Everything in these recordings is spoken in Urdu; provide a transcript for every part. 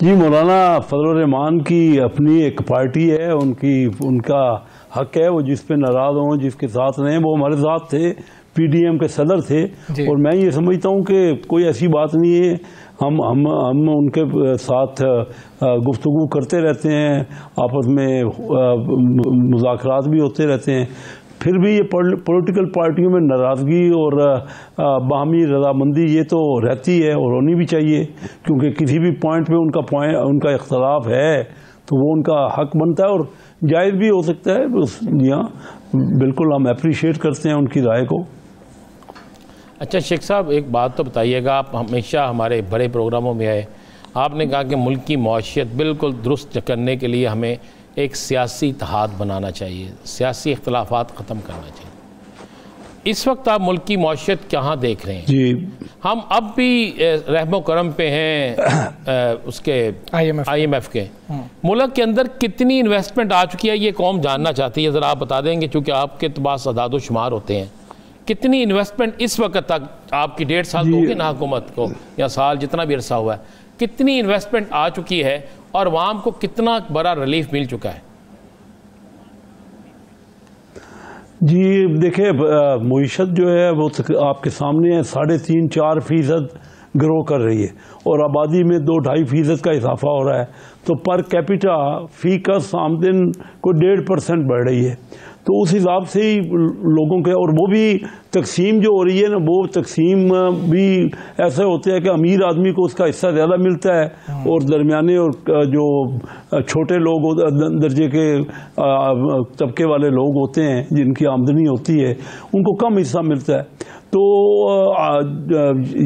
جی مولانا فضل الرحمان کی اپنی ایک پارٹی ہے، ان کا حق ہے وہ جس پہ ناراض ہوں، جس کے ساتھ رہیں. وہ ہمارے ساتھ تھے، پی ڈی ایم کے صدر تھے اور میں یہ سمجھتا ہوں کہ کوئی ایسی بات نہیں ہے. ہم ان کے ساتھ گفتگو کرتے رہتے ہیں، آپس میں مذاکرات بھی ہوتے رہتے ہیں. پھر بھی یہ پولیٹیکل پارٹیوں میں ناراضگی اور باہمی رضامندی یہ تو رہتی ہے اور ہونی بھی چاہیے، کیونکہ کسی بھی پوائنٹ پہ ان کا اختلاف ہے تو وہ ان کا حق بنتا ہے اور جائز بھی ہو سکتا ہے. جی ہاں بالکل، ہم اپریشیٹ کرتے ہیں ان کی رائے کو. اچھا شیخ صاحب، ایک بات تو بتائیے گا، آپ ہمیشہ ہمارے بڑے پروگراموں میں آئے، آپ نے کہا کہ ملک کی معیشت بالکل درست کرنے کے لیے ہمیں ایک سیاسی اتحاد بنانا چاہیے، سیاسی اختلافات ختم کرنا چاہیے. اس وقت آپ ملک کی معیشت کہاں دیکھ رہے ہیں؟ جی ہم اب بھی رحم و کرم پہ ہیں اس کے آئی ایم ایف کے. ملک کے اندر کتنی انویسٹمنٹ آ چکی ہے یہ قوم جاننا چاہتی ہے، ذرا آپ بتا دیں گے چونکہ آپ کے پاس اعداد و شمار ہوتے ہیں. کتنی انویسٹمنٹ اس وقت تک، آپ کی 1.5 سال ہوگی نا حکومت کو یا سال جتنا بھی عرصہ ہوا ہے، کتنی انویسٹمنٹ آ چکی ہے اور عوام کو کتنا بڑا ریلیف مل چکا ہے؟ جی دیکھیں، معیشت جو ہے وہ آپ کے سامنے ہے، 3.5-4% گرو کر رہی ہے اور آبادی میں 2-2.5% کا اضافہ ہو رہا ہے. تو پر کیپیٹا فی کس آمدن کو 1.5% بڑھ رہی ہے. تو اس حساب سے ہی لوگوں کے، اور وہ بھی تقسیم جو ہو رہی ہے نا، وہ تقسیم بھی ایسے ہوتے ہیں کہ امیر آدمی کو اس کا حصہ زیادہ ملتا ہے اور درمیانے اور جو چھوٹے لوگ درجے کے طبقے والے لوگ ہوتے ہیں جن کی آمدنی ہوتی ہے ان کو کم حصہ ملتا ہے. تو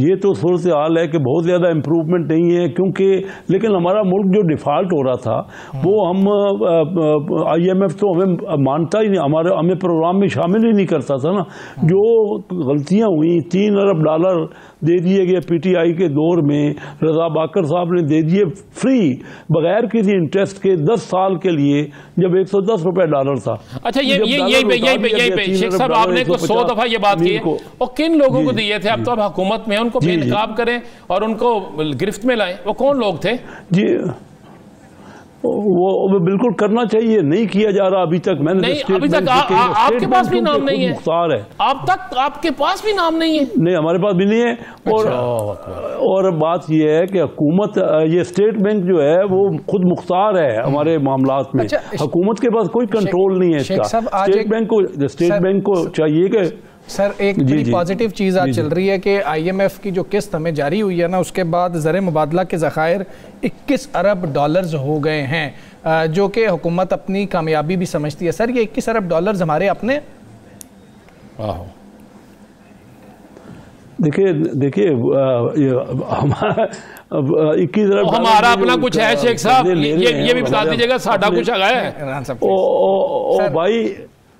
یہ تو صورتحال ہے کہ بہت زیادہ امپروومنٹ نہیں ہے، کیونکہ لیکن ہمارا ملک جو ڈیفالٹ ہو رہا تھا وہ ہم آئی ایم ایف تو ہمیں مانتا ہی نہیں، ہمیں پروگرام میں شامل ہی نہیں کرتا تھا نا. جو غلطیاں ہوئیں، $3 ارب دے دیے گئے پی ٹی آئی کے دور میں، رضا باکر صاحب نے دے دیے فری بغیر کسی انٹرسٹ کے 10 سال کے لیے، جب $110 تھا. اچھا یہی پہ شیخ صاحب آپ نے 100 دفعہ یہ بات کی ہے، اور کن لوگوں کو دیے تھے؟ اب تو اب حکومت میں ان کو بے نقاب کریں اور ان کو گرفت میں لائیں. وہ کون لوگ تھے؟ جی وہ بالکل کرنا چاہیے، نہیں کیا جا رہا ابھی تک. میں نے ابھی تک آپ کے پاس بھی نام نہیں ہے، مختار ہے آپ کے پاس بھی نام نہیں ہے؟ نہیں، ہمارے پاس بھی نہیں ہے. اور بات یہ ہے کہ حکومت، یہ اسٹیٹ بینک جو ہے وہ خود مختار ہے ہمارے معاملات میں. حکومت کے پاس کوئی کنٹرول نہیں ہے اس کا. اسٹیٹ بینک کو چاہیے کہ سر ایک بڑی پازیٹیو چیز آج چل رہی ہے کہ آئی ایم ایف کی جو قسط ہمیں جاری ہوئی ہے نا، اس کے بعد زر مبادلہ کے ذخائر $21 ارب ہو گئے ہیں، جو کہ حکومت اپنی کامیابی بھی سمجھتی ہے. سر یہ $21 ارب ہمارے اپنے؟ دیکھیے ہمارا 21 ارب ہمارا اپنا کچھ ہے شیخ صاحب، یہ بھی بتا دیجیے گا ساڈا کچھ ہے. بھائی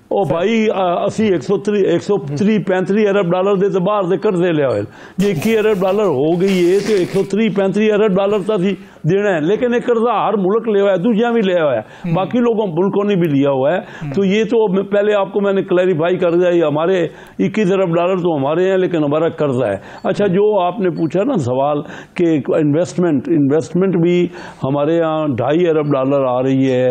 135 ارب دے تو باہر دے قرضے لے آئے. یہ $21 ارب ہو گئی ہے تو 135 ارب تک ہی دینا ہے. لیکن ایک قرضہ ہر ملک لے ہوا ہے، دوسرا بھی لے ہوا ہے، باقی ملکوں نے بھی لیا ہوا ہے. تو یہ تو پہلے آپ کو میں نے کلیریفائی کر دیا، ہمارے $21 ارب تو ہمارے ہیں لیکن ہمارا قرضہ ہے. اچھا جو آپ نے پوچھا نا سوال کہ انویسٹمنٹ بھی ہمارے یہاں $2.5 ارب آ رہی ہے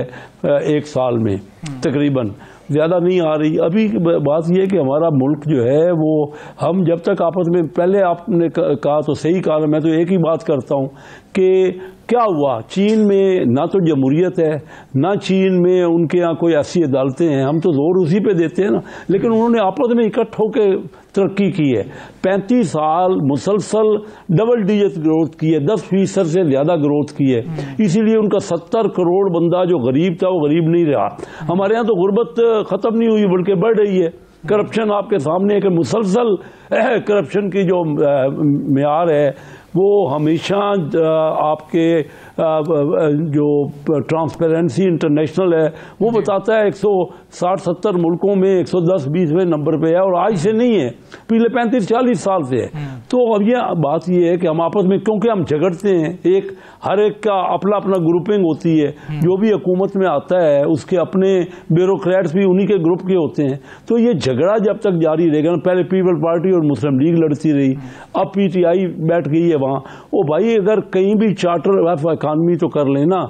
ایک سال میں تقریباً، زیادہ نہیں آ رہی. ابھی بات یہ ہے کہ ہمارا ملک جو ہے وہ، ہم جب تک آپس میں، پہلے آپ نے کہا تو صحیح کہا، میں تو ایک ہی بات کرتا ہوں کہ کیا ہوا چین میں؟ نہ تو جمہوریت ہے، نہ چین میں ان کے ہاں کوئی ایسی عدالتیں ہیں. ہم تو زور اسی پہ دیتے ہیں نا، لیکن انہوں نے آپس میں اکٹھ ہو کے ترقی کی ہے. 35 سال مسلسل ڈبل ڈیجٹ گروتھ کی ہے، 10% سے زیادہ گروتھ کی ہے. اسی لیے ان کا 70 کروڑ بندہ جو غریب تھا وہ غریب نہیں رہا. ہمارے ہاں تو غربت ختم نہیں ہوئی بلکہ بڑھ رہی ہے. کرپشن آپ کے سامنے ہے کہ مسلسل کرپشن کی جو معیار ہے وہ ہمیشہ آپ کے جو ٹرانسپیرنسی انٹرنیشنل ہے وہ بتاتا ہے 160-70 ملکوں میں 110-20ویں نمبر پہ ہے، اور آج سے نہیں ہے، پچھلے 35-40 سال سے ہے. تو اب یہ بات یہ ہے کہ ہم آپس میں کیونکہ ہم جھگڑتے ہیں، ہر ایک کا اپنا گروپنگ ہوتی ہے. جو بھی حکومت میں آتا ہے اس کے اپنے بیوروکریٹس بھی انہی کے گروپ کے ہوتے ہیں. تو یہ جھگڑا جب تک جاری رہے گا، پہلے پیپل پارٹی اور مسلم لیگ لڑتی رہی، اب پی ٹی آئی بیٹھ گئی ہے وہاں. وہ بھائی اگر کہیں بھی چارٹر آف اکانومی تو کر لینا.